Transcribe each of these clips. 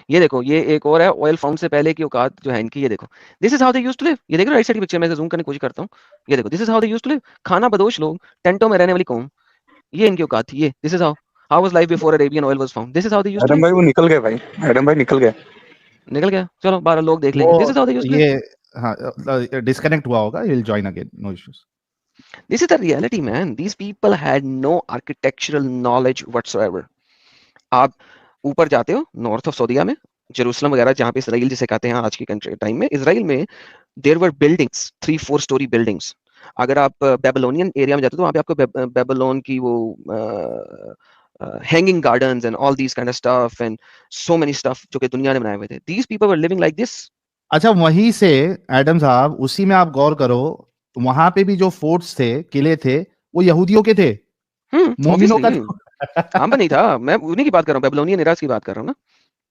ये देखो, ये एक और है ऑयल फाउंड से पहले की औकात जो है इनकी, ये देखो। This is how they used to live. ये देख रहे हो राइट साइड की पिक्चर में, जूम करने की कोशिश करता हूँ। ये देखो, this is how they used to live. खाना बदोश लोग, टेंटों में रहने वाली कौम, ये इनकी औकात थी। ये this is how was life before Arabian oil was found. This is how they used to Adam live. भाई वो निकल गए भाई, एडम भाई निकल गए। निकल गया, चलो 12 लोग देख वो लेंगे। This is how they used to live. ये हाँ डिस्कनेक्ट हुआ होगा, he'll join again, no issues. This is the reality, man. These people had no architectural knowledge whatsoever. आप ऊपर जाते हो नॉर्थ ऑफ सऊदीया में, जेरूसलम वगैरह, जहाँ पे इसराइल जिसे कहते हैं आज की कंट्री टाइम में, इसराइल में there were buildings, 3-4 story buildings. अगर आप बेबीलोनियन एरिया में जाते हो तो वहाँ पे आपको बेबीलोन की वो hanging gardens and all these kind of stuff and so many stuff जो कि दुनिया ने बनाए हुए थे। These people were living like this. अच्छा, वहीं से एडम साहब, उसी में आप गौर करो, वहां पे भी जो फोर्ट्स थे, किले थे, वो यहूदियों के थे, मोमिनों का ऑब्वियसली हम नहीं था, मैं उन्हीं की बात कर रहा हूँ, बेबीलोनियन एरास की बात कर रहा हूँ ना,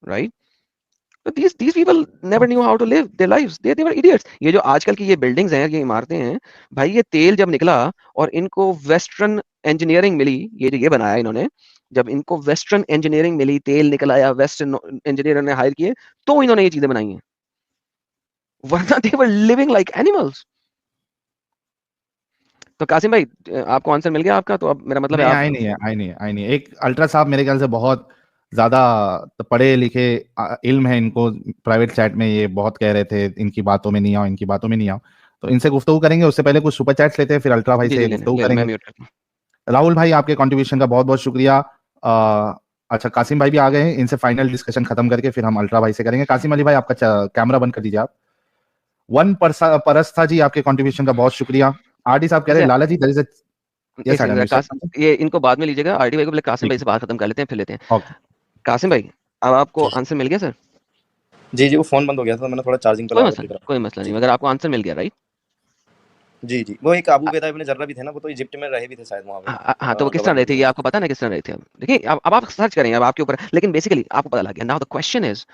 right? But these people never knew how to live their lives. They were idiots. ये जो आजकल की ये बिल्डिंग्स हैं, ये इमारतें हैं, भाई ये तेल जब निकला और इनको वेस्टर्न इंजीनियरिंग मिली, ये जो ये बनाया इन्होंने, जब इनको वेस्टर्न इंजीनियरिंग मिली, तेल निकल आया, वेस्टर्न इंजीनियर ने हायर किए, तो इन्होंने ये चीजें बनाई हैं, वरना they were living like animals. तो कासिम भाई, आपको आंसर मिल गया आपका? तो अब मेरा मतलब है नहीं, आप आई नहीं। एक अल्ट्रा साहब मेरे ख्याल से बहुत ज्यादा पढ़े लिखे, इल्म है इनको, प्राइवेट चैट में ये बहुत कह रहे थे इनकी बातों में नहीं आओ, इनकी बातों में नहीं आओ, तो इनसे गुफ्तगू करेंगे। उससे पहले कुछ सुपर चैट्स लेते हैं, फिर अल्ट्रा भाई जी से जी ले गुफ्तगू ले, मैं करेंगे। म्यूट करता हूँ। राहुल भाई, आपके कंट्रीब्यूशन का बहुत बहुत शुक्रिया। अच्छा, कासिम भाई भी आ गए हैं, इनसे फाइनल डिस्कशन खत्म करके फिर हम अल्ट्रा भाई से करेंगे। कासिम अली भाई, आपका कैमरा बंद कर दीजिए आप। वन परस्था जी, आपके कंट्रीब्यूशन का बहुत शुक्रिया। आरडी साहब कह रहे हैं, लाला जी, there is a- Yes, एक Adam, second, you said something? ये इनको बाद में लीजिएगा, आरडी भाई को पहले कासिम ठीक भाई है, से बात खत्म कर लेते हैं, फिर लेते हैं। ओके। कासिम भाई, अब आपको आंसर मिल गया सर? जी जी, वो फोन बंद हो गया था, मैंने थोड़ा चार्जिंग पे कोई लगा मसला करके नहीं, करा। कोई मसला नहीं, जी मगर आपको आंसर मिल गया, राइट? जी जी, वो एक अबू बेदा इब्न जर्रा भी थे ना, वो तो इजिप्ट में रहे भी थे शायद वहाँ पे, हाँ, तो वो किस तरह रहे थे, ये आपको पता ना किस तरह रहे थे? अब देखिए, अब आप सर्च करेंगे, अब आपके ऊपर, लेकिन बेसिकली आपको पता लग गया। Now the question is,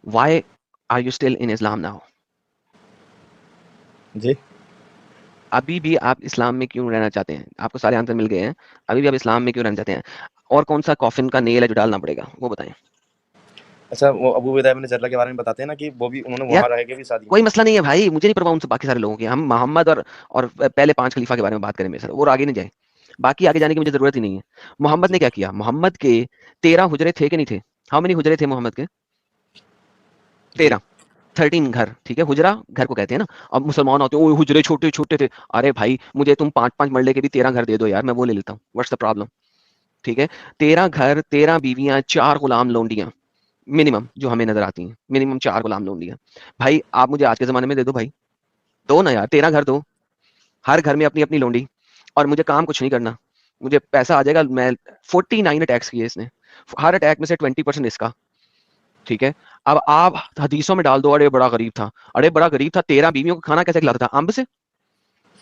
why are you still in Islam now? जी। अभी भी आप इस्लाम में क्यों रहना चाहते हैं? आपको सारे आंसर मिल गए हैं, अभी भी आप इस्लाम में क्यों रहना चाहते हैं? और कौन सा कॉफिन का नेल है जो डालना पड़ेगा, वो बताएं। अच्छा, वो अबू बेदा इब्न जर्रा के बारे में बताते हैं ना कि वो भी, उन्होंने यार वहाँ रह के भी शादी। कोई मसला नहीं है भाई, मुझे नहीं परवाह उनसे बाकी सारे लोगों की। हम मोहम्मद और पहले 5 खलीफा के बारे में बात करें मेरे साथ, और आगे नहीं जाए। बाकी आगे जाने की मुझे जरूरत ही नहीं है। मोहम्मद ने क्या किया? मोहम्मद के 13 हुजरे थे कि नहीं थे? हाउ मेनी हुजरे थे मोहम्मद के? 13, 13 घर, ठीक है? हुजरा घर को कहते हैं ना। अब मुसलमान होते हैं, ओ हुजरे छोटे छोटे थे। अरे भाई, मुझे तुम 5-5 मरले के भी 13 घर दे दो यार, मैं वो ले लेता हूँ। What's the problem? ठीक है, 13 घर, 13 बीवियां, 4 गुलाम लोंडियां मिनिमम जो हमें नजर आती हैं, मिनिमम 4 गुलाम लोंडियां। भाई आप मुझे आज के जमाने में दे दो भाई, दो ना यार, 13 घर दो, हर घर में अपनी अपनी लोंडी, और मुझे काम कुछ नहीं करना, मुझे पैसा आ जाएगा। मैं 49 अटैक्स किए इसने, हर अटैक में से 20% इसका, ठीक है? अब आप हदीसों में डाल दो, अरे बड़ा गरीब था, अरे बड़ा गरीब था, 13 बीवियों को खाना कैसे खिलाता था? अम्ब से।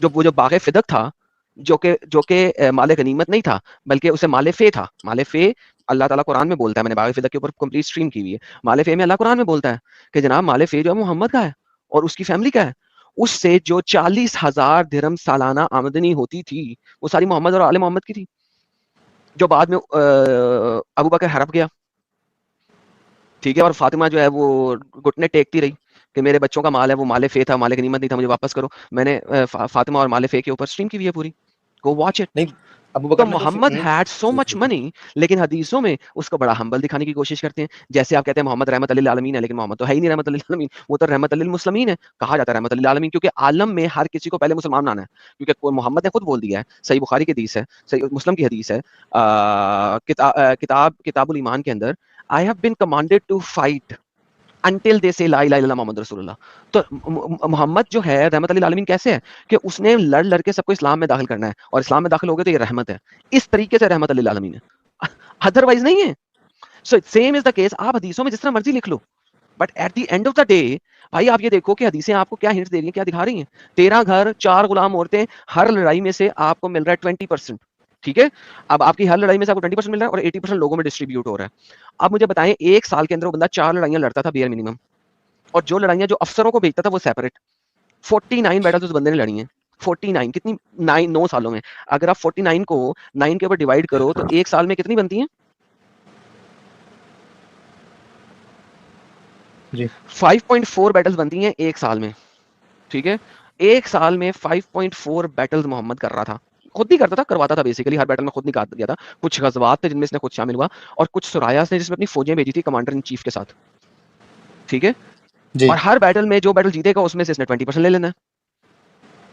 जो वो जो बागे फिदक था, जो के माले गनीमत नहीं था, बल्कि उसे माले फे था। माले फे अल्लाह ताला कुरान में बोलता है, मैंने बागे फिदक के ऊपर कंप्लीट स्ट्रीम की हुई है। माले फे में अल्लाह कुरान में बोलता है कि जनाब माले फे जो है मोहम्मद का है और उसकी फैमिली का है। उससे जो 40,000 दिरहम सालाना आमदनी होती थी, वो सारी मोहम्मद और आले मोहम्मद की थी, जो बाद में अबू बकर हड़प गया, ठीक है? और फातिमा जो है वो घुटने टेकती रही कि मेरे बच्चों का माल है, वो माले फे था, माले गनीमत नहीं था, मुझे वापस करो। मैंने फातिमा और माले फे के ऊपर स्ट्रीम की हुई है पूरी, गो वॉच इट। नहीं, अबू तो बकर ने तो फिर Muhammad had so gee much gee money, लेकिन हदीसों में उसको बड़ा हम्बल दिखाने की कोशिश करते हैं। जैसे आप कहते हैं मोहम्मद रहमत लिल आलमीन है, लेकिन मोहम्मद तो है ही नहीं रहमत लिल आलमीन, वो तो रहमत लिल मुस्लिमीन है। कहा जाता है रहमत लिल आलमीन क्योंकि आलम में हर किसी को पहले मुसलमान बनाना है, क्योंकि मोहम्मद ने खुद बोल दिया है, सही बुखारी की हदीस है, सही मुस्लिम की हदीस है, किताबुल ईमान के अंदर, I have been commanded to fight until they say ला इलाहा इल्लल्लाह मोहम्मद रसूलुल्लाह। तो मोहम्मद जो है रहमत लिल आलमीन कैसे है कि उसने लड़ लड़ के सबको इस्लाम में दाखिल करना है, और इस्लाम में दाखिल हो गए तो ये रहमत है। इस तरीके से रहमत लिल आलमीन है, अदरवाइज नहीं है। So same is the case, आप हदीसों में जिस तरह मर्जी लिख लो, but at the end of the day भाई आप ये देखो कि हदीसें आपको क्या हिंट्स दे रही हैं, क्या दिखा रही हैं। 13 घर, 4 गुलाम औरतें, हर लड़ाई में से आपको मिल रहा है 20%, ठीक है? अब आपकी हर लड़ाई में से आपको 20% मिल रहा है और 80% लोगों में डिस्ट्रीब्यूट हो रहा है। अब मुझे बताएं, एक साल के अंदर वो बंदा 4 लड़ाइयां लड़ता था बेयर मिनिमम, और जो लड़ाइयां जो अफसरों को भेजता था वो सेपरेट। 49 बैटल्स उस बंदे ने लड़ी हैं। 49 कितनी, 9 सालों में। अगर आप 49 को 9 के ऊपर डिवाइड करो तो एक साल में कितनी बनती हैं? जी 5.4 बैटल्स बनती हैं एक साल में, ठीक है, एक साल में 5.4 बैटल्स मोहम्मद कर रहा था, खुद नहीं करता था, करवाता था बेसिकली, हर बैटल में खुद निकाल दिया था। कुछ गजवात थे जिनमें इसने खुद शामिल हुआ, और कुछ सुरायास ने जिसमें अपनी फौजें भेजी थी कमांडर इन चीफ के साथ, ठीक है, जी और हर बैटल में जो बैटल जीतेगा उसमें से इसने 20% ले लेना है,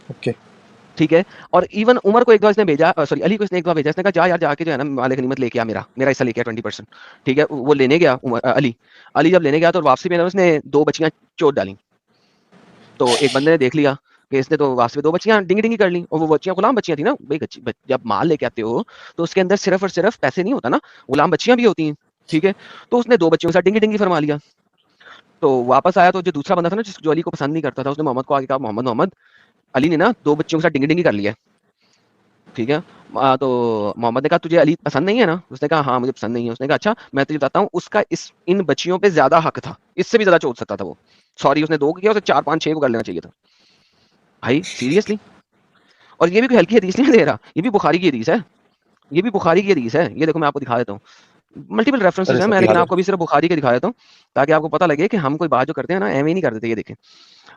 ओके ठीक है। और इवन उमर को एक बार इसने भेजा, सॉरी अली को इसने एक बार भेजा, इसने कहा जा यार जाके जो है ना मालिक गनीमत लेके आ, मेरा हिस्सा लेके आ 20%, ठीक है। वो लेने गया अली जब लेने गया तो वापसी में उसने 2 बच्चियां चोट डाली, तो एक बंदे ने देख लिया कि इसने तो वापसी में 2 बच्चियां डिंगी डिंगी कर ली, और वो बच्चियां गुलाम बच्चियां थी ना भाई, जब माल लेके आते हो तो उसके अंदर सिर्फ और सिर्फ पैसे नहीं होता ना, गुलाम बच्चियां भी होती हैं, ठीक है। तो उसने 2 बच्चियों के साथ डिंगी डिंगी फरमा लिया, तो वापस आया तो जो दूसरा बंदा था ना जो अली को पसंद नहीं करता था, उसने मोहम्मद को आगे कहा, मोहम्मद अली ने ना 2 बच्चियों के साथ डिंगी डिंगी कर लिया, ठीक है। तो मोहम्मद ने कहा तुझे अली पसंद नहीं है ना, उसने कहा हाँ मुझे पसंद नहीं है, उसने कहा अच्छा मैं तुझे बताता हूँ, उसका इन बच्चियों पे ज्यादा हक था, इससे भी ज्यादा चोट सकता था वो, सॉरी उसने 2 किया, उसे 4 5 6 को कर लेना चाहिए था भाई, सीरियसली। और ये भी कोई हल्की हदीस नहीं दे रहा, ये भी बुखारी की हदीस है, ये भी बुखारी की हदीस है, ये देखो मैं आपको दिखा देता हूँ, मल्टीपल रेफरेंसेस अरे हैं सर मैं, दिखा लेकिन दो आपको अभी सिर्फ बुखारी के दिखा देता हूँ ताकि आपको पता लगे कि हम कोई बात जो करते हैं ना एम ही नहीं कर देते। ये देखें,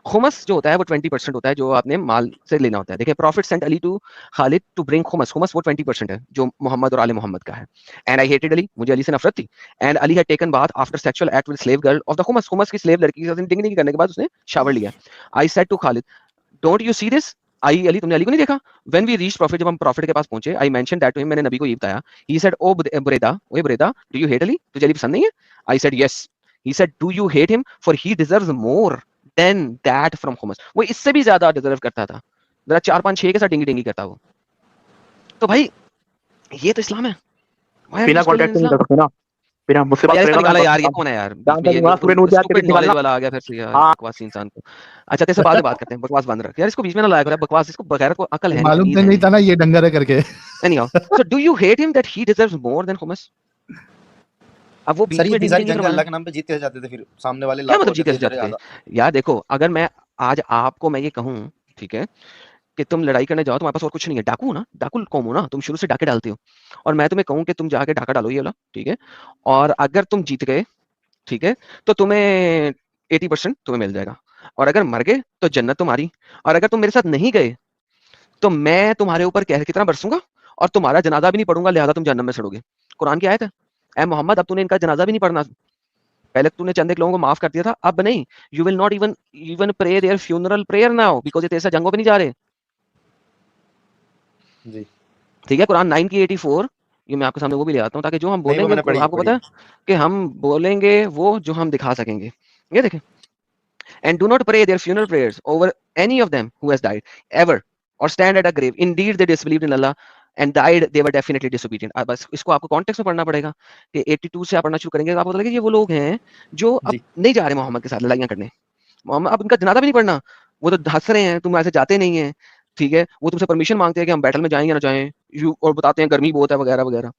खुमस जो होता है वो 20% होता है जो आपने माल से लेना होता है। देखिए prophet sent Ali to Khalid to bring खुमस, खुमस वो 20% है जो मोहम्मद और आले मोहम्मद का है। एंड आई हेटेड अली, मुझे अली से नफरत थी। And Ali had taken bath after sexual act with slave girl of the खुमस, खुमस की स्लेव लड़की के साथ डिंग करने के बाद उसने शावर लिया। I said to Khalid don't you see this, आई अली तुमने अली को नहीं देखा? व्हेन वी रीच प्रॉफिट, जब हम प्रॉफिट के पास पहुंचे, I mention that to him, मैंने नबी को ये बताया। ही सेड ओ बुरैदा, ओए Buraidah do you hate Ali, तुझे अली पसंद नहीं है? I said yes. He said do you hate him for he deserves more than that from खुमस, वो इससे भी ज्यादा डिजर्व करता था, जरा 4 5 6 के साथ डिंगी डिंगी करता वो। तो भाई ये तो इस्लाम है, व्हाई आर बिना यू स्टिल इन कॉन्टेक्ट नहीं इस्लाम? कर सकते ना, बिना मुझसे बात यार इसको करेगा मैं निकाला यार, ये जानता कौन है यार बीच में, ये नहीं, सुबह नूर आते स्टूपिड निकालना। नॉलेज वाला आ गया फिर से यार, हाँ बकवासी इंसान को। अच्छा तेरे से बाद में बात करते हैं, बकवास बंद रख यार, इसको बीच में ना लाया कर बकवास, इसको बगैर को अकल है नहीं, मालूम तमीज तो है नहीं नहीं। था ना ये डंगर है करके। Anyhow, so do you hate him that he deserves more than खुमस? अब वो सर बीच ये में इतनी डिंगी सारी डिंगी जंग करवा रहा अल्लाह है, के नाम पे जीत कैसे जाते थे, फिर सामने वाले क्या लाखों मतलब हो जी जाते कैसे थे जरा जाते थे? ज्यादा। यार देखो अगर मैं आज आपको मैं ये कहूँ, ठीक है, कि तुम लड़ाई करने जाओ, तुम्हारे पास और कुछ नहीं है, डाकू हो ना, डाकू कौम हो ना, तुम शुरू से डाके डालते हो, और मैं तुम्हें कहूँ कि तुम जाके डाका डालो ये वाला, ठीक है, और अगर तुम जीत गए, ठीक है, तो तुम्हें 80% तुम्हें मिल जाएगा, और अगर मर गए तो जन्नत तुम्हारी, और अगर तुम मेरे साथ नहीं गए तो मैं तुम्हारे ऊपर कहर की तरह बरसूंगा और तुम्हारा जनाजा भी नहीं पढ़ूंगा, लिहाजा तुम जहन्नम में सड़ोगे। कुरान की आयत है। ए मोहम्मद अब तूने इनका जनाजा भी नहीं पढ़ना, पहले तूने चंद एक लोगों को माफ कर दिया था, अब नहीं, you will not even even pray their funeral prayer now because ये तेरे साथ जंगों पे नहीं जा रहे, जी ठीक है। कुरान 9 की 84, ये मैं आपके सामने वो भी ले आता हूँ ताकि जो हम नहीं वो बोलेंगे मैंने पढ़ी आपको पढ़ी पता है कि हम बोलेंगे वो जो हम दिखा सकेंगे। ये देखें, and do not pray their funeral prayers over any of them who has died ever or stand at a grave, indeed they disbelieved in Allah and died they were definitely disobedient। बस इसको आपको context में पढ़ना पड़ेगा कि 82 से आप पढ़ना शुरू करेंगे तो आपको पता लगेगा ये वो लोग हैं जो अब जी नहीं जा रहे मोहम्मद के साथ लड़ाइयां करने, मोहम्मद अब इनका जनाजा भी नहीं पढ़ना, वो तो हंस रहे हैं तुम ऐसे जाते नहीं है, ठीक है, वो तुमसे परमिशन मांगते हैं कि हम बैटल में जाएं या ना जाएं, यू और बताते हैं गर्मी बहुत है वगैरह वगैरह,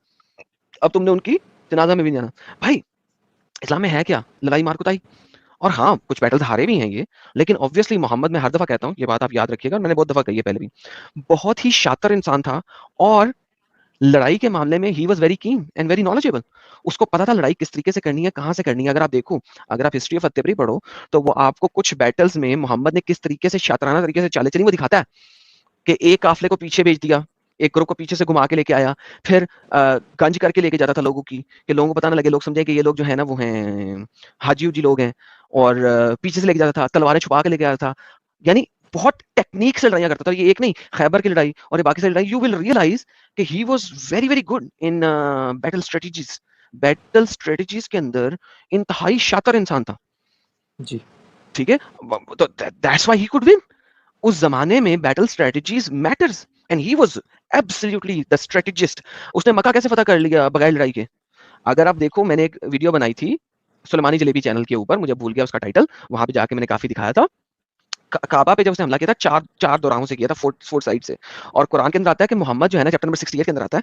अब तुमने उनकी जनाजा में भी नहीं जाना। भाई इस्लाम में है क्या लड़ाई मार कुटाई? और हाँ कुछ बैटल्स हारे भी हैं ये, लेकिन ऑब्वियसली मोहम्मद, मैं हर दफा कहता हूँ ये बात आप याद रखिएगा, मैंने बहुत दफा कही है पहले भी, बहुत ही शातिर इंसान था, और लड़ाई के मामले में he was very keen and very knowledgeable, उसको पता था लड़ाई किस तरीके से करनी है, कहाँ से करनी है। अगर आप देखो, अगर आप हिस्ट्री ऑफ अत्तबरी पढ़ो तो वो आपको कुछ बैटल्स में मोहम्मद ने किस तरीके से शातिराना तरीके से चाले चली वो दिखाता है कि एक काफले को पीछे भेज दिया, एक ग्रुप को पीछे से घुमा के लेके आया, फिर गंज करके लेके जाता था लोगों की, कि लोगों को पता ना लगे, लोग समझे कि ये लोग जो है ना वो हैं हाजी उजी लोग हैं, और पीछे से लेके जाता था, तलवारें छुपा के लेके आता था, यानी बहुत टेक्निक से लड़ाइयां करता था। ये एक नहीं, खैबर की लड़ाई और ये बाकी सारी लड़ाई, यू विल रियलाइज कि he was very very good in battle strategies, battle strategies के अंदर इंतहाई शातिर इंसान था, जी ठीक है, तो that's why he could win. उस जमाने में battle strategies matters and he was absolutely the strategist. उसने मक्का कैसे फतह कर लिया बगैर लड़ाई के? अगर आप देखो, मैंने एक वीडियो बनाई थी सुलेमानी जलेबी चैनल के ऊपर, मुझे भूल गया उसका टाइटल, वहां पे जाके मैंने काफी दिखाया था काबा पे जब उसने हमला किया था, चार दौराहों से किया था, फोर्थ साइड से। और कुरान के अंदर आता है कि मोहम्मद जो है ना, चैप्टर नंबर 68 के अंदर आता है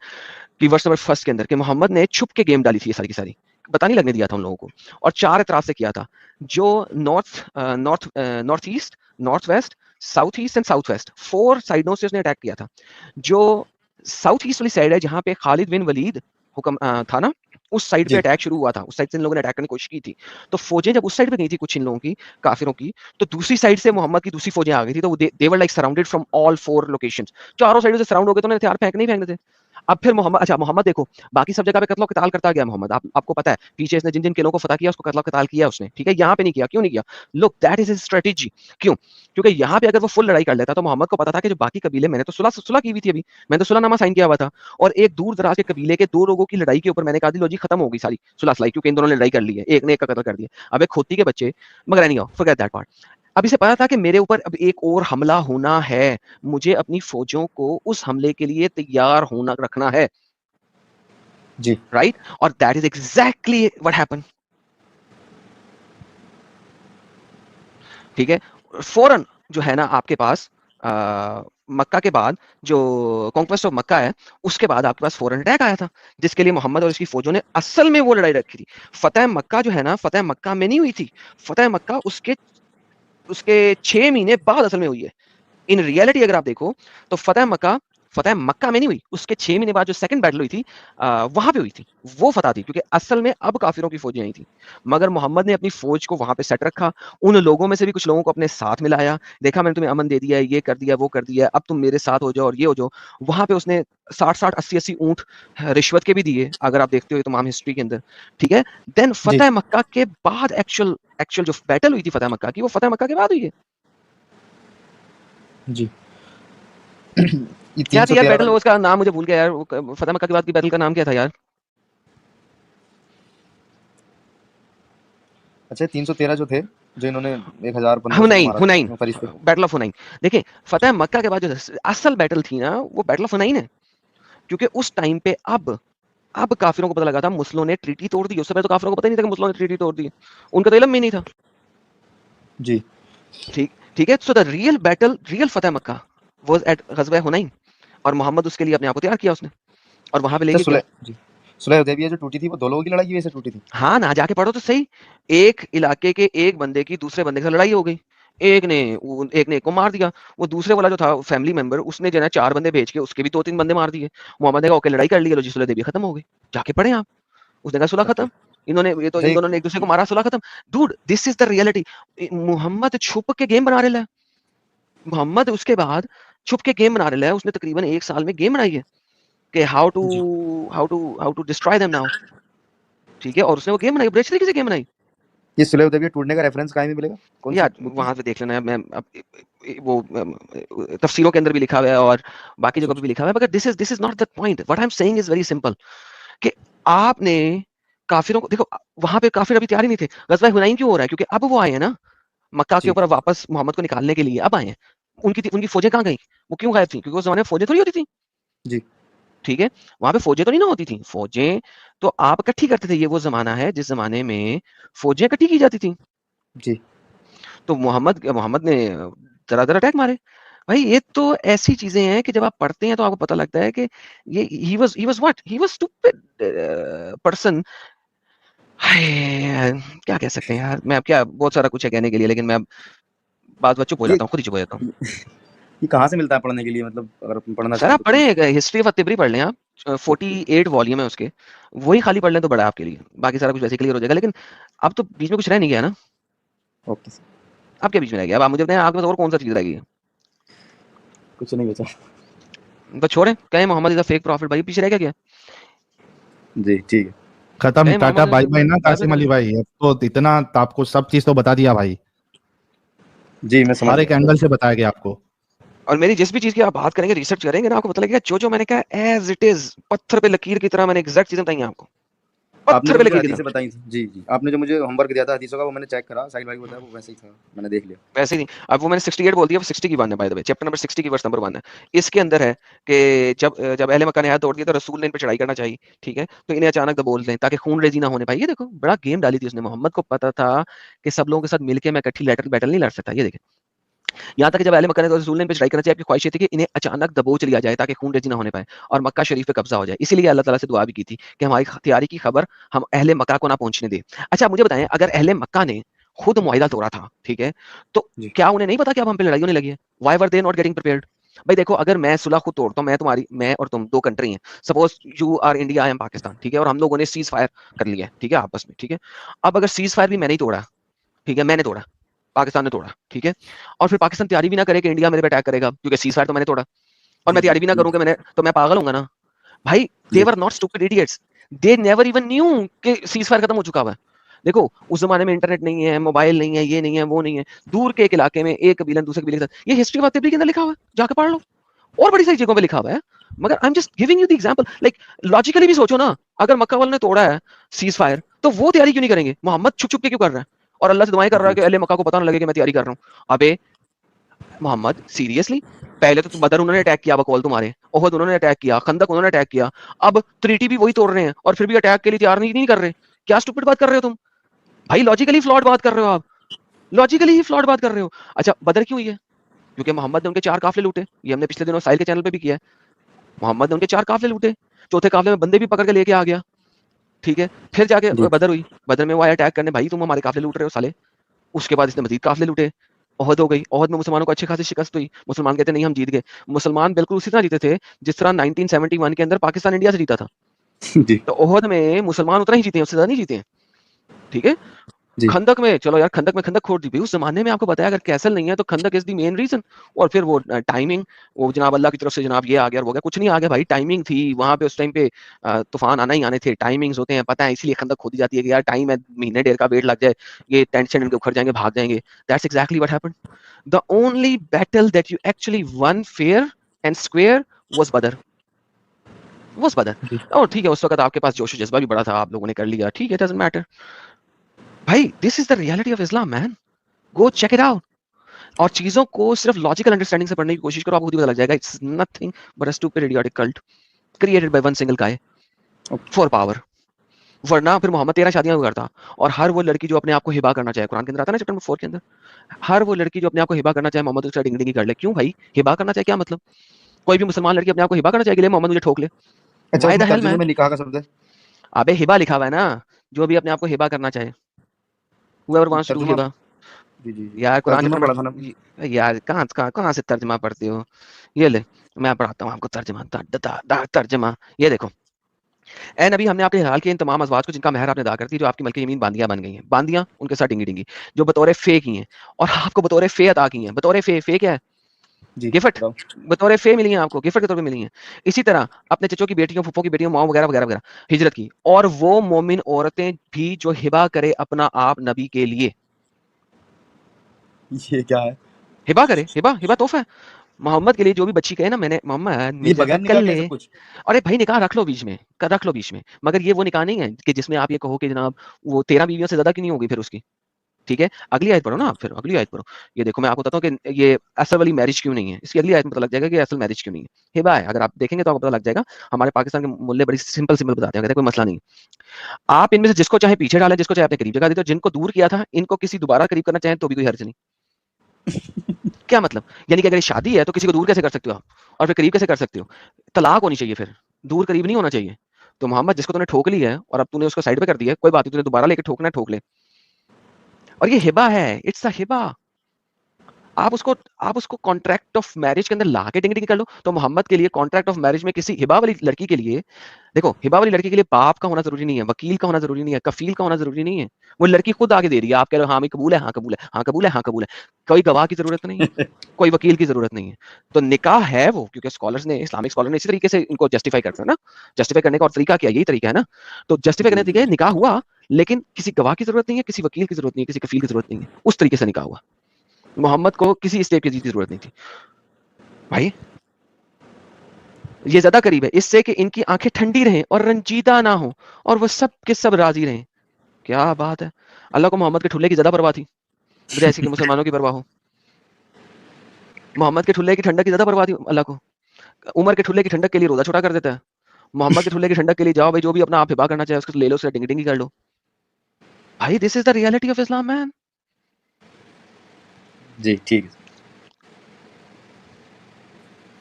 कि वर्स नंबर 1 के अंदर, कि मोहम्मद ने छुप के गेम डाली थी ये सारी की सारी, पता नहीं लगने दिया था उन लोगों को, और 4 एतराफ से किया था, जो north east, north west, south east and south west, 4 साइडों से उसने अटैक किया था। जो साउथ ईस्ट वाली साइड है जहां पे खालिद बिन वलीद हुक्म था ना, उस साइड पे जी अटैक शुरू हुआ था, उस साइड से इन लोगों ने अटैक करने की कोशिश की थी। तो फौजें जब उस साइड पे गई थी कुछ इन लोगों की, काफिरों की, तो दूसरी साइड से मोहम्मद की दूसरी फौजें आ गई थी, तो they were like surrounded from all 4 locations. चारों साइडों से सराउंड हो गए, तो उन्हें हथियार फेंकने ही फेंकने थे। अब फिर मोहम्मद, अच्छा मोहम्मद देखो, बाकी सब जगह पे कत्लो कताल करता गया मोहम्मद, आपको पता है पीछे इसने जिन जिन किलों को फतह किया उसको कत्लो कताल किया उसने, ठीक है, यहाँ पे नहीं किया, क्यों नहीं किया? Look that is his strategy. क्यों? क्योंकि यहाँ पे अगर वो फुल लड़ाई कर लेता तो मोहम्मद को पता था कि जो बाकी कबीले, मैंने तो सुलह सुलह की हुई थी, अभी मैंने तो सुलहनामा साइन किया हुआ था, और एक दूर दराज के कबीले के 2 लोगों की लड़ाई के ऊपर मैंने कहा लो जी खत्म हो गई सारी सुलह सलाई, क्योंकि इन दोनों ने लड़ाई कर ली है, एक ने एक का कत्ल कर दिया। अब एक खोती के बच्चे, मगर नहीं फॉरगेट दैट पार्ट। अब इसे पता था कि मेरे ऊपर अब एक और हमला होना है, मुझे अपनी फौजों को उस हमले के लिए तैयार होना रखना है, जी राइट? और that is exactly what happened, ठीक है। फौरन जो है ना आपके पास मक्का के बाद, जो कॉन्क्वेस्ट ऑफ मक्का है, उसके बाद आपके पास फौरन अटैक आया था, जिसके लिए मोहम्मद और उसकी फौजों ने असल में वो लड़ाई रखी थी। फतेह मक्का जो है ना, फतेह मक्का में नहीं हुई थी, फतेह मक्का उसके उसके 6 महीने बाद असल में हुई है। इन रियलिटी अगर आप देखो तो फतेह मक्का में नहीं हुई, उसके 6 महीने बाद जो सेकंड बैटल हुई थी वहां पे हुई थी, वो फतह थी, क्योंकि असल में अब काफिरों की फौजें आई थी। मगर मोहम्मद ने अपनी फौज को वहां पे सेट रखा, उन लोगों में से भी कुछ लोगों को अपने साथ मिलाया, देखा मैंने तुम्हें अमन दे दिया है, ये कर दिया, वो कर दिया, अब तुम मेरे साथ हो जाओ और ये हो जाओ। वहां पे उसने 60-60, 80-80 ऊंट रिश्वत के भी दिए, अगर आप देखते हो तमाम हिस्ट्री के अंदर, ठीक है। देन जी फतेह मक्का के बाद एक्चुअल एक्चुअल जो बैटल हुई थी फतेह मक्का की, वो फतेह मक्का के बाद हुई है। जी ये क्या थी यार 313 बैटल, वाली। उसका नाम मुझे भूल गया यार, फतेह मक्का के बाद की बैटल का नाम क्या था यार? अच्छा 313 जो थे, जो इन्होंने 1000-1500 को हुनैन, मारा हुनैन, था फरिश्ते। Battle of Hunain. देखिए फतेह मक्का के बाद जो असल बैटल थी ना, वो बैटल ऑफ हुनैन है, क्योंकि उस टाइम पे अब काफिरों को पता लगा था मुस्लिमों ने ट्रीटी तोड़ दी। उससे पहले तो काफिरों को पता ही नहीं था कि मुस्लिमों ने ट्रीटी तोड़ दी, उनका तो इल्म ही नहीं था। जी ठीक ठीक है। So the real battle, real फतेह मक्का वाज एट गज़वा हुनैन, और मोहम्मद उसके लिए अपने आप को तैयार किया उसने, और वहां पे अच्छा लेके गया। सुलह हुदैबिया जो टूटी थी वो 2 लोगों की लड़ाई की वजह से टूटी थी? हाँ ना, जाके पढ़ो तो सही। एक इलाके के एक बंदे की दूसरे बंदे के साथ लड़ाई हो गई, एक ने एक को मार दिया, वो दूसरे वाला जो था फैमिली मेंबर, उसने जो है 4 बंदे भेज के उसके भी 2-3 बंदे मार दिए। मोहम्मद ने कहा ओके लड़ाई कर ली, लो जी सुलह हुदैबिया खत्म हो गई, जाके पढ़ें आप। उसने कहा सुलह ओके। खत्म, इन्होंने ये तो अच्छा इन दोनों ने एक दूसरे को मारा, सुलह खत्म। Dude this is the reality. Muhammad छुप के गेम बना रहा है, मोहम्मद उसके बाद छुप के गेम बना रहा है, उसने तकरीबन 1 साल में गेम बनाई है कि जी how to destroy them now, ठीक है। और उसने वो गेम बनाई, बड़ी अच्छी तरीके से गेम बनाई। ये सुलह हुदैबिया टूटने का रेफरेंस कहाँ भी मिलेगा? कौन सी यार बुक में? वहां पे देख लेना है, मैं अब वो तफसीरों के अंदर भी लिखा हुआ है और बाकी अच्छा जगह पे अच्छा। भी लिखा हुआ है, मगर this is not the point. What I am saying is very simple, कि आपने काफिरों को देखो, वहां पे काफिर अभी तैयार ही नहीं थे। गजवा हुनैन क्यों हो रहा है? क्योंकि अब वो आए हैं ना मक्का के जी ऊपर वापस मोहम्मद को निकालने के लिए, अब आए हैं। उनकी फौजें कहाँ गई? वो क्यों गायब थी? क्योंकि उस जमाने में फौजें थोड़ी होती थी, जी ठीक है। वहां पे फौजें तो नहीं ना होती थी, फौजें तो आप इकट्ठी करते थे। ये वो जमाना है जिस जमाने में फौजें इकट्ठी की जाती थी। जी तो मोहम्मद ने दर अटैक मारे। भाई ये तो ऐसी चीजें हैं कि जब आप पढ़ते हैं तो आपको पता लगता है कि ये ही वाज स्टूपिड पर्सन। क्या कह सकते हैं यार, मैं अब क्या, बहुत सारा कुछ है कहने के लिए, लेकिन मैं अब बात बात चुप हो ये जाता हूँ, खुद ही चुप हो जाता हूँ। ये कहाँ से मिलता है पढ़ने के लिए, मतलब अगर अपन पढ़ना सर चाहें आप तो कहीं? पढ़ें, हिस्ट्री ऑफ तिब्री पढ़ लें आप, ओके 48 वॉल्यूम है उसके, वही खाली पढ़ लें तो बड़ा है आपके लिए, बाकी सारा कुछ वैसे क्लियर हो जाएगा। लेकिन अब तो बीच में कुछ रह नहीं गया ना, ओके सर। अब क्या बीच में रह गया? अब आप मुझे बताएं, आपके पास और कौन सा चीज रह गई है? कुछ नहीं बचा। तो छोड़ें, कहें Muhammad is a fake prophet, भाई पीछे रह गया क्या? जी ठीक है। खत्म, कहें टाटा मोहम्मद बाय बाय ना बाय बाय कासिम कर अली दें। भाई। अब तो इतना आपको सब चीज तो बता दिया भाई, जी मैं समझ हर एक गया। एंगल से बताया गया आपको। और मेरी जिस भी चीज की आप बात करेंगे, रिसर्च करेंगे ना, आपको पता लगेगा जो जो मैंने कहा एज इट इज, पत्थर पे लकीर की तरह मैंने एग्जैक्ट चीजें बताई हैं आपको, आपने पत्थर जो पे मुझे लकीर की तरह। हदीसें बताई थी, जी जी, आपने जो मुझे होमवर्क दिया था हदीसों का, वो मैंने चेक करा, साहिल भाई को बताया, वो वैसे ही था, मैंने देख लिया। वैसे ही नहीं, अब वो मैंने 68 बोल दिया, वो 60 की 1 है, by the way chapter number 60 की वर्स नंबर 1 है। इसके अंदर है कि जब अहले मक्का ने आयत तोड़ दिया तो रसूल ने इन पे चढ़ाई करना चाहिए, ठीक है, तो इन्हें अचानक दबोच दें ताकि खून रेजी ना होने पाए। ये देखो बड़ा गेम डाली थी उसने, मोहम्मद को पता था कि सब लोगों के साथ मिलके मैं इकट्ठी बैटल नहीं लड़ सकता। ये देखें, यहाँ तक कि जब अहले मक्का ने तो रसूल ने इन पे चढ़ाई करना चाहिए, आपकी ख्वाहिश ये थी कि इन्हें अचानक दबोच लिया जाए ताकि खून रेजी ना होने पाए और मक्का शरीफ पे कब्जा हो जाए। इसीलिए अल्लाह ताला से दुआ भी की थी कि हमारी तैयारी की खबर हम अहले मक्का को ना पहुंचने दे। अच्छा मुझे बताएं, अगर अहले मक्का ने खुद मुआहिदा तोड़ा था, ठीक है, तो जी क्या उन्हें नहीं पता कि अब हम पे लड़ाई होने लगी है? Why were they not getting prepared? भाई देखो, अगर मैं सुलह खुद तोड़ता हूँ, मैं और तुम 2 कंट्री हैं, suppose you R India, I am Pakistan, ठीक है, और हम लोगों ने सीज फायर कर लिया है, ठीक है, आपस में, ठीक है। अब अगर सीज फायर भी मैंने ही तोड़ा, ठीक है, मैंने तोड़ा, पाकिस्तान ने तोड़ा, ठीक है, और फिर पाकिस्तान तैयारी भी ना करे कि इंडिया मेरे पे अटैक करेगा, क्योंकि सीज फायर तो मैंने तोड़ा, और मैं जी जी तैयारी भी ना जी करूँ कि मैंने, तो मैं पागल होऊंगा ना। भाई दे जी were not stupid idiots, they never even knew कि सीज फायर खत्म हो चुका हुआ है। देखो, उस जमाने में इंटरनेट नहीं है, मोबाइल नहीं है, ये नहीं है, वो नहीं है, दूर के एक इलाके में एक कबीला दूसरे कबीले के साथ, ये हिस्ट्री ऑफ तिब्बती के अंदर लिखा हुआ है, जाके पढ़ लो, और बड़ी सारी जगहों पे लिखा हुआ है। मगर I am just giving you the example, like logically भी सोचो ना, अगर मक्का वालों ने तोड़ा है सीज फायर, तो वो तैयारी क्यों नहीं करेंगे? मोहम्मद छुप छुप के क्यों कर रहा है, और अल्लाह से दुआएं कर रहा है जी कि अल्लाह मक्का को पता ना लगे कि मैं तैयारी कर रहा हूँ। अबे मोहम्मद, सीरियसली, पहले तो बदर उन्होंने अटैक किया बकौल तुम्हारे, ओहद उन्होंने अटैक किया, खंदक उन्होंने अटैक किया, अब ट्रीटी भी वही तोड़ रहे हैं, और फिर भी अटैक के लिए तैयार नहीं कर रहे। क्या स्टूपिड बात कर रहे हो तुम? भाई लॉजिकली फ्लॉड बात कर रहे हो आप, लॉजिकली ही फ्लॉड बात कर रहे हो। अच्छा, बदर क्यों हुई है? क्योंकि मोहम्मद ने उनके 4 काफिले लूटे, ये हमने पिछले दिनों साहिल के चैनल पे भी किया है। मोहम्मद ने उनके 4 काफिले लूटे, चौथे काफिले में बंदे भी पकड़ के लेके आ गया, ठीक है, फिर जाके जी बदर हुई, बदर में वो आया अटैक करने, भाई तुम हमारे काफिले लूट रहे हो साले। उसके बाद इसने मजीद काफिले लूटे, ओहद हो गई, ओहद में मुसलमानों को अच्छी खासी शिकस्त हुई, मुसलमान कहते नहीं हम जीत गए। मुसलमान बिल्कुल उसी तरह जीते थे जिस तरह 1971 के अंदर पाकिस्तान इंडिया से जीता था। जी तो ओहद में मुसलमान उतना ही जीते हैं, उससे ज्यादा नहीं जीते हैं, ठीक है। जी खंदक में, चलो यार, खंदक में खंदक खोद दी भाई, उस जमाने में आपको बताया अगर कैसल नहीं है तो खंदक इज द मेन रीजन। और फिर वो टाइमिंग, वो जनाब अल्लाह की तरफ से जनाब ये आ गया, वो गया, कुछ नहीं आ गया भाई, टाइमिंग थी वहां पे, उस टाइम पे तूफान आना ही आने थे, टाइमिंग्स होते हैं, पता है, इसलिए खंदक खोदी जाती है कि यार टाइम है, महीने डेढ़ का वेट लग जाए, ये टेंट से इनके उखड़ जाएंगे, भाग जाएंगे। That's exactly what happened. The only battle that you actually one fair and square was बदर, वाज बदर। जी और ठीक है, उस वक्त आपके पास जोश जज्बा भी बड़ा था, आप लोगों ने कर लिया, ठीक है, डजंट मैटर। भाई this is the reality of Islam man, go check it out. और चीजों को सिर्फ लॉजिकल अंडरस्टैंडिंग से पढ़ने की कोशिश करो, आपको खुद ही पता लग जाएगा, it's nothing but a stupid idiotic cult created by one single guy for power. वरना फिर मोहम्मद 13 शादियां क्यों करता? और हर वो लड़की जो अपने आप को हिबा करना चाहे, कुरान के अंदर आता है ना चैप्टर नंबर 4 के अंदर, हर वो लड़की जो अपने आप को हिबा करना चाहे, मोहम्मद उससे डिंग डिंगी कर ले। क्यों भाई? हिबा करना चाहे क्या मतलब? कोई भी मुसलमान लड़की अपने आप को हिबा करना चाहेगी, ले मोहम्मद मुझे ठोक ले, अच्छा व्हाई द उसमें हेल तर्जुमे मैन? में निकाह का शब्द है अबे हिबा लिखा हुआ है ना, जो भी अपने आप को हिबा करना चाहे, whoever wants to do तर्जुमा हिबा। जी जी जी यार कुरान तर्जुमा चैप्टर पढ़ा था ना नंबर, यार कहाँ कहाँ कहाँ से तर्जमा पढ़ते हो? ये ले, मैं पढ़ाता हूँ आपको तर्जमा, तर्जमा, ये देखो। एन अभी हमने आपके हाल के इन तमाम अज़वाज को जिनका महर आपने अदा कर दी, जो आपकी मलके यमीन बांदियां बन गई हैं, बांदियां उनके साथ डिंगी डिंगी, जो बतौर फे की हैं, और आपको बतौर फे अदा की हैं, बतौर फे, फे क्या है? जी गिफ्ट, बताओ बतौर फे मिली हैं आपको, गिफ्ट के तौर पे मिली हैं। इसी तरह अपने चचों की बेटियों, फूफों की बेटियों, माओ वगैरह वगैरह वगैरह हिजरत की, और वो मोमिन औरतें भी जो हिबा करे अपना आप नबी के लिए, ये क्या है हिबा करे, हिबा हिबा तोहफा है। मोहम्मद के लिए जो भी बच्ची कहे ना, मैंने मोहम्मद ये मेरे बगैर साथ कर निकाह ले, कैसे कुछ अरे भाई निकाह रख लो बीच में, रख लो बीच में, मगर ये वो निकाह नहीं है कि जिसमें आप ये कहो कि जनाब वो 13 बीवियों से ज्यादा की नहीं होगी फिर उसकी, ठीक है। अगली आयत पढ़ो ना आप, फिर अगली आयत पढ़ो। ये देखो, मैं आपको बताता हूँ कि ये असल वाली मैरिज क्यों नहीं है, इसकी अगली आयत में पता लग जाएगा कि असल मैरिज क्यों नहीं है। हिबा है, अगर आप देखेंगे तो आपको पता लग जाएगा। हमारे पाकिस्तान के मुल्ले बड़ी सिंपल सिंपल बताते हैं, कहते हैं कोई मसला नहीं, आप इनमें से जिसको चाहे पीछे डालें, जिसको चाहे अपने करीब जगह देते हो, जिनको दूर किया था इनको किसी दोबारा करीब करना चाहें तो भी कोई हर्ज नहीं। क्या मतलब? यानी कि अगर ये शादी है तो किसी को दूर कैसे कर सकते हो आप, और फिर करीब कैसे कर सकते हो? तलाक होनी चाहिए, फिर दूर करीब नहीं होना चाहिए। तो मोहम्मद जिसको तूने ठोक लिया है और अब तूने उसको साइड पे कर दिया है, कोई बात नहीं, तूने दोबारा लेके ठोकना है ठोक ले। और ये हिबा है, इट्स अ हिबा। आप उसको कॉन्ट्रैक्ट ऑफ मैरिज के अंदर ला के डिंग डिंग कर लो। तो मोहम्मद के लिए कॉन्ट्रैक्ट ऑफ मैरिज में किसी हिबा वाली लड़की के लिए, देखो हिबा वाली लड़की के लिए बाप का होना जरूरी नहीं है, वकील का होना जरूरी नहीं है, कफील का होना जरूरी नहीं है। वो लड़की खुद आगे दे रही है, आप कह रहे हो हाँ मैं कबूल है, हाँ कबूल है, हाँ कबूल है, हाँ कबूल है। कोई गवाह की जरूरत नहीं है, कोई वकील की जरूरत नहीं है। तो निकाह है वो, क्योंकि स्कॉलर्स ने, इस्लामिक स्कॉलर ने इसी तरीके से इनको जस्टिफाई करते हैं ना। जस्टिफाई करने का और तरीका क्या, यही तरीका है ना। तो जस्टिफाई करने का जी तरीका है, निकाह हुआ, लेकिन किसी गवाह की जरूरत नहीं है, किसी वकील की जरूरत नहीं है, किसी कफील की जरूरत नहीं है, उस तरीके से निकाह हुआ। मोहम्मद को किसी स्टेप की जरूरत नहीं थी भाई। ये ज्यादा करीब है इससे कि इनकी आंखें ठंडी रहें और रंजीदा ना हो, और वो सब के सब राजी रहें। क्या बात है! अल्लाह को मोहम्मद के ठुल्ले की ज्यादा परवाह थी, जैसे कि मुसलमानों की परवाह हो। मोहम्मद के ठुल्ले की ठंडक की ज्यादा परवाह थी अल्लाह को। उमर के ठुल्ले की ठंडक के लिए रोजा छोटा कर देता है, मोहम्मद के ठुल्ले की ठंडक के लिए जाओ भाई, जो भी अपना आप हिबा करना चाहे उसको ले लो, उससे डिंगी डिंगी कर लो। भाई this is the reality of Islam man. जी ठीक है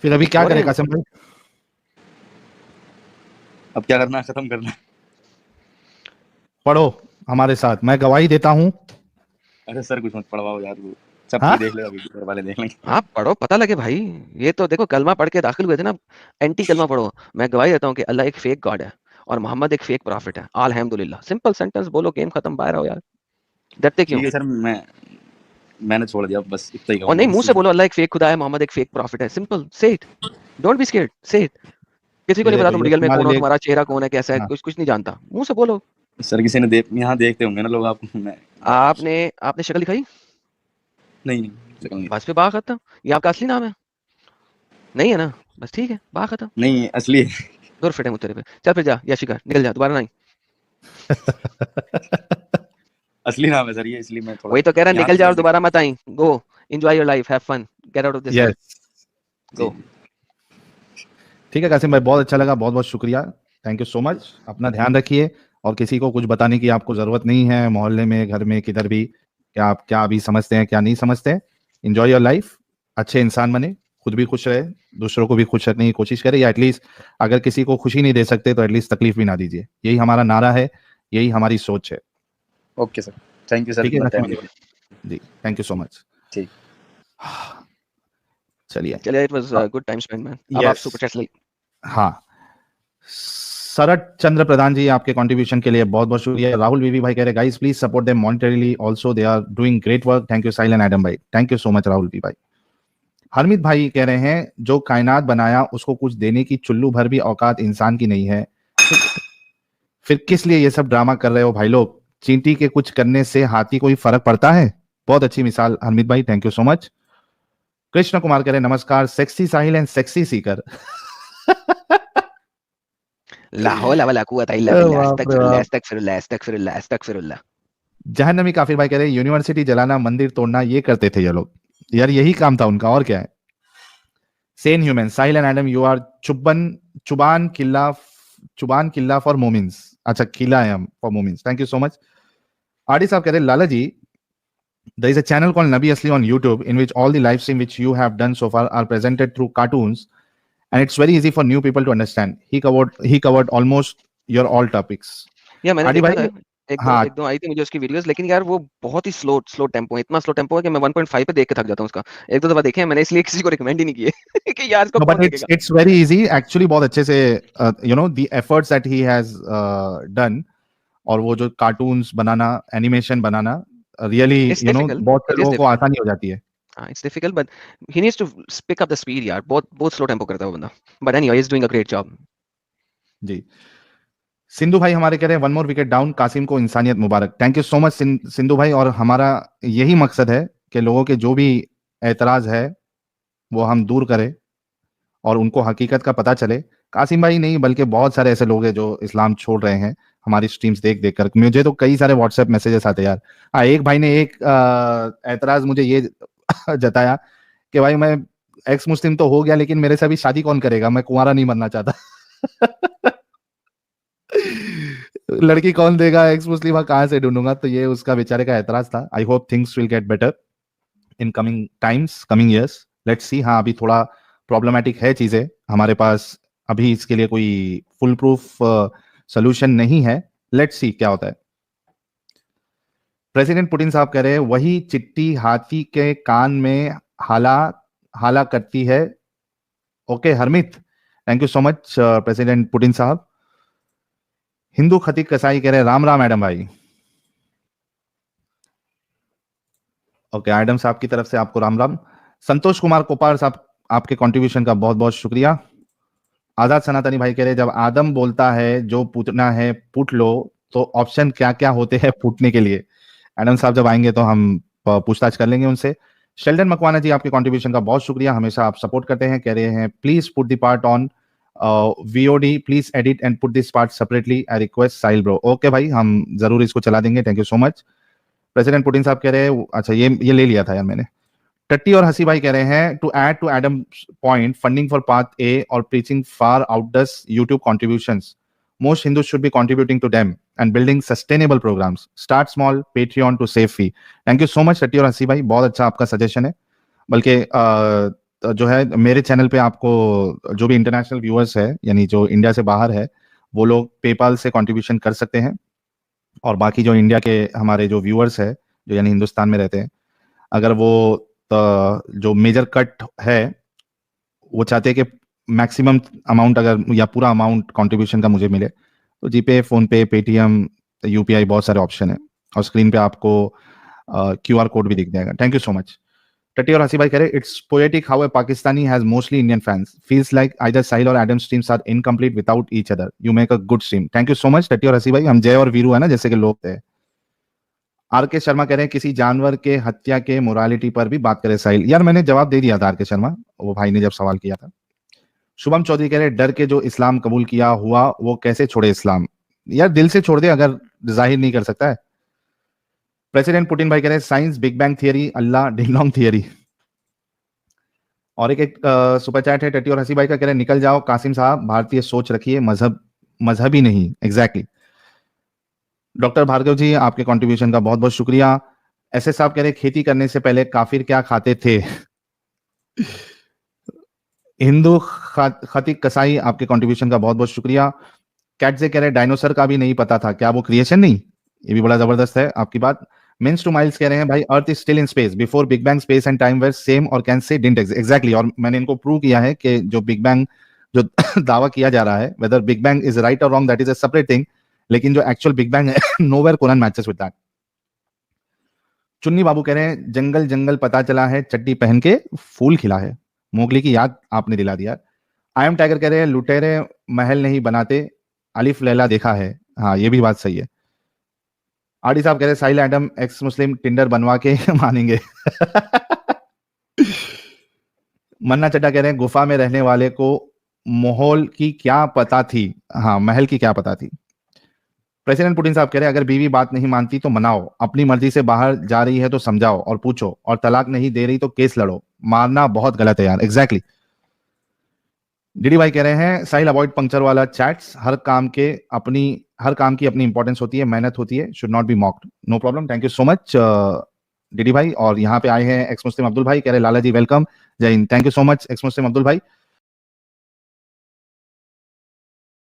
फिर अभी क्या और करें कासिम भाई? अब क्या करना है खत्म करना है पढ़ो हमारे साथ, मैं गवाही देता हूँ। अरे सर कुछ मत पढ़वाओ यार वो हाँ? देख लो, अभी ऊपर वाले देख लेंगे। आप पढ़ो, पता लगे भाई। ये तो देखो, कलमा पढ़ के दाखिल हुए थे ना, एंटी कलमा पढ़ो। मैं गवाही देता हूँ कि अल्लाह एक फेक गॉड है और मोहम्मद एक फेक प्रॉफिट है। अल्हम्दुलिल्लाह, सिंपल सेंटेंस बोलो, गेम खत्म, बाहर आओ यार, डरते क्यों? ठीक है सर, मैंने छोड़ दिया, बस इतना ही और नहीं, कहूंगा मुंह बस। से बोलो अल्लाह एक फेक खुदा है, मोहम्मद एक फेक प्रॉफिट है, सिंपल, से इट, डोंट बी स्केर्ड, से इट। किसी को ये नहीं पता देखो तुम ये रियल में तुम्हारे कौन हो, लिए। तुम्हारा चेहरा कौन है, कैसा है, हाँ, कुछ कुछ नहीं जानता, मुंह से बोलो। सर किसी ने यहाँ देखते होंगे ना लोग आप, मैं आपने आपने शक्ल दिखाई, नहीं, शक्ल नहीं, बस पे बात खत्म। ये आपका असली नाम है? नहीं है ना, बस ठीक है, बात खत्म। नहीं असली है। दूर फिटे मुझ तेरे पे, चल फिर जा याशी कर, निकल जा, दोबारा नहीं। असली नाम है सर ये, इसलिए मैं थोड़ा वही तो कह रहा, यहाँ निकल से जा और नजदीक। दोबारा मत आई। Go, enjoy your life, have fun, get out of this one, yes, go. ठीक है कासिम भाई, बहुत अच्छा लगा, बहुत बहुत शुक्रिया, थैंक यू सो मच। अपना ध्यान रखिए और किसी को कुछ बताने की आपको जरूरत नहीं है, मोहल्ले में, घर में, किधर भी, क्या आप क्या अभी समझते हैं क्या नहीं समझते हैं। एंजॉय योर लाइफ, अच्छे इंसान बने, खुद भी खुश रहे, दूसरों को भी खुश रखने की कोशिश करें, या एटलीस्ट अगर किसी को खुशी नहीं दे सकते तो एटलीस्ट तकलीफ भी ना दीजिए। यही हमारा नारा है, यही हमारी सोच है। Okay sir, thank you sir, ठीक है इतना कासिम टाइम भाई जी, थैंक यू सो मच। ठीक। चलिए, चलिए, it was good time spend man. अब आप यस, सुपर चैट्स ले। हाँ, शरद चंद्र प्रधान जी, आपके कंट्रीब्यूशन के लिए बहुत बहुत शुक्रिया। राहुल वीवी भाई कह रहे guys please support them monetarily also, they are doing great work, thank you Sahil and Adam भाई, thank you so much Rahul V भाई। हरमित भाई कह रहे हैं जो कायनात बनाया उसको कुछ देने की चुल्लू भर भी औकात इंसान की नहीं है, फिर किस लिए ये सब ड्रामा कर रहे हो भाई लोग, चींटी के कुछ करने से हाथी को ही फर्क पड़ता है। बहुत अच्छी मिसाल हरमित भाई, thank you so much. Krishna Kumar कह रहे नमस्कार sexy Sahil and sexy Sikar. ला हौला वला कुव्वता इल्ला बिल्लाह, बाप रे अस्तगफिरुल्लाह, बाप। अस्तगफिरुल्लाह, अस्तगफिरुल्लाह, अस्तगफिरुल्लाह। जहन्नमी काफिर भाई कह रहे यूनिवर्सिटी जलाना, मंदिर तोड़ना, ये करते थे ये लोग, यार यही काम था उनका, और क्या है। Sane human Sahil and Adam, you are चुबान किल्ला, चुबान किल्ला फॉर मोमिन्स। अच्छा, किला है हम फॉर मोमिन्स, thank you so much. RD साहब कह रहे लाला जी, there is a channel called Nabi Asli on YouTube in which all the live stream which you have done so far are presented through cartoons, and it's very easy for new people to understand. He covered almost your all topics. या मैंने RD देखा था, भाई, एक दो हाँ, एक दो आई थी मुझे उसकी वीडियोस, लेकिन यार वो बहुत ही स्लो स्लो टेम्पो है, इतना स्लो टेम्पो है कि मैं 1.5 पे देख के थक जाता हूँ उसका। एक दो दफा देखे हैं मैंने, इसलिए किसी को रिकमेंड ही नहीं किए कि यार इसको no, कौन but देखेगा। it's very easy actually, बहुत अच्छे से the efforts that he has done, और वो जो cartoons banana, animation banana, really it's difficult, बहुत से इट इज लोगों को डिफिकल्ट, आसानी हो जाती है। हाँ it's difficult, but he needs to pick up the speed यार, बहुत बहुत स्लो टेम्पो करता है वो बंदा, but anyway he is doing a great job. जी, सिंधु भाई हमारे कह रहे हैं one more wicket down, Qasim को इंसानियत मुबारक, thank you so much Sindhu भाई। और हमारा यही मकसद है कि लोगों के जो भी एतराज है वो हम दूर करें और उनको हकीकत का पता चले। कासिम भाई नहीं बल्कि बहुत सारे ऐसे लोग हैं जो इस्लाम छोड़ रहे हैं हमारी स्ट्रीम्स देख देख कर। मुझे तो कई सारे व्हाट्सएप मैसेजेस आते यार। हाँ, एक भाई ने एक एतराज मुझे ये जताया कि भाई मैं एक्स मुस्लिम तो हो गया लेकिन मेरे से अभी शादी कौन करेगा, मैं कुंवारा नहीं मरना चाहता। लड़की कौन देगा, एक्स मुस्लिम कहां से ढूंढूंगा। तो ये उसका बेचारे का एतराज था। I hope things will get better in coming times, coming years, let's see. हाँ, अभी थोड़ा प्रॉब्लमेटिक है चीजें हमारे पास, अभी इसके लिए कोई फुल प्रूफ सोल्यूशन नहीं है, लेट्स सी क्या होता है। प्रेसिडेंट पुतिन साहब कह रहे हैं वही चिट्टी हाथी के कान में हाला हाला करती है। Okay Harmeet, thank you so much president Putin साहब। हिंदू खतीक कसाई कह रहे हैं राम राम एडम भाई। ओके, एडम साहब की तरफ से आपको राम राम। संतोष कुमार कोपार साहब, आपके कंट्रीब्यूशन का बहुत बहुत शुक्रिया। आजाद सनातनी भाई कह रहे जब आदम बोलता है जो पूछना है पूछ लो, तो ऑप्शन क्या क्या होते हैं पूछने के लिए। एडम साहब जब आएंगे तो हम पूछताछ कर लेंगे उनसे। शेल्डन मकवाना जी, आपके कंट्रीब्यूशन का बहुत शुक्रिया, हमेशा आप सपोर्ट करते हैं। कह रहे हैं please put the part on VOD, please edit and put this part separately, I request Sahil bro. Okay भाई, हम जरूर इसको चला देंगे, thank you so much. President Putin साहब कह रहे हैं, अच्छा ये ले लिया था यार मैंने। टट्टी और हसी भाई कह रहे हैं to add to Adam point, funding for path a और preaching far outdoors YouTube contributions. Most Hindus should be contributing to them and building sustainable programs. Start small, Patreon to save fee. Thank you so much टट्टी और हसी भाई, बहुत अच्छा आपका suggestion है। बल्कि जो है मेरे चैनल पे आपको जो भी इंटरनेशनल व्यूअर्स है, यानी जो इंडिया से बाहर है, वो लोग पेपाल से कंट्रीब्यूशन कर सकते हैं, और बाकी जो इंडिया के हमारे जो व्यूअर्स है, जो यानी हिंदुस्तान में रहते हैं, अगर वो जो मेजर कट है वो चाहते हैं कि मैक्सिमम अमाउंट अगर या पूरा अमाउंट कंट्रीब्यूशन का मुझे मिले, तो जीपे, फोन पे, पेटीएम, यूपीआई, बहुत सारे ऑप्शन है और स्क्रीन पे आपको क्यूआर कोड भी दिख जाएगा। Thank you so much. टट्टी और हसी भाई कह रहे it's poetic how a Pakistani has mostly Indian fans, feels like either Sahil or Adam streams are incomplete without each other, you make a good stream. Thank you so much टट्टी और हसी भाई। हम जय और वीरू है ना, जैसे कि लोग थे। आर के शर्मा कह रहे हैं किसी जानवर के हत्या के मोरालिटी पर भी बात करें साहिल। यार मैंने जवाब दे दिया था आर के शर्मा, वो भाई ने जब सवाल किया था। शुभम चौधरी कह रहे डर के जो इस्लाम कबूल किया हुआ वो कैसे छोड़े इस्लाम। यार दिल से छोड़ दे अगर जाहिर नहीं कर सकता है। प्रेसिडेंट पुतिन भाई कह रहे साइंस, बिग बैंग थियरी, अल्लाह, डिंगलोंग थियरी। और एक सुपर चैट है टट्टी और हसी भाई का, कह रहे निकल जाओ कासिम साहब, भारतीय सोच रखिए, मजहबी नहीं। एग्जैक्टली। डॉक्टर भार्गव जी आपके कंट्रीब्यूशन का बहुत बहुत शुक्रिया। ऐसे साहब कह रहे खेती करने से पहले काफिर क्या खाते थे। हिंदू खतीक कसाई आपके कंट्रीब्यूशन का बहुत बहुत शुक्रिया। कैट से कह रहे डायनासोर का भी नहीं पता था, क्या वो क्रिएशन नहीं? ये भी बड़ा जबरदस्त है आपकी बात। मिन्स टू माइल्स कह रहे हैं भाई earth is still in space, before big bang space and time were same or can say didn't exist. Exactly. और मैंने इनको प्रूव किया है कि जो बिग बैंग जो दावा किया जा रहा है, whether big bang is right or wrong that is a separate thing, लेकिन जो एक्चुअल बिग बैंग है nowhere Quran matches with that. Chunni Babu कह रहे हैं जंगल जंगल पता चला है, चड्डी पहन के फूल खिला है। मोगली की याद आपने दिला दिया। आई एम टाइगर कह रहे हैं लुटेरे महल नहीं बनाते, अलिफ लैला देखा है। हाँ ये भी बात सही है। आडी साहब कह रहे साहिल एडम एक्स मुस्लिम टिंडर बनवा के मानेंगे। मन्ना चड्डा कह रहे हैं गुफा में रहने वाले को माहौल की क्या पता थी। हाँ महल की क्या पता थी। प्रेसिडेंट पुतिन साहब कह रहे हैं अगर बीवी बात नहीं मानती तो मनाओ, अपनी मर्जी से बाहर जा रही है तो समझाओ और पूछो, और तलाक नहीं दे रही तो केस लड़ो, मारना बहुत गलत है यार। एग्जैक्टली। डीडी भाई कह रहे हैं साहिल अवॉइड पंक्चर वाला चैट्स, हर काम की अपनी इंपॉर्टेंस होती है, मेहनत होती है, should not be mocked. No problem, thank you so much DD भाई। और यहाँ पे आए हैं एक्स मुस्लिम अब्दुल भाई, कह रहे लाला जी वेलकम, जय Hind. Thank you so much x मुस्लिम अब्दुल भाई।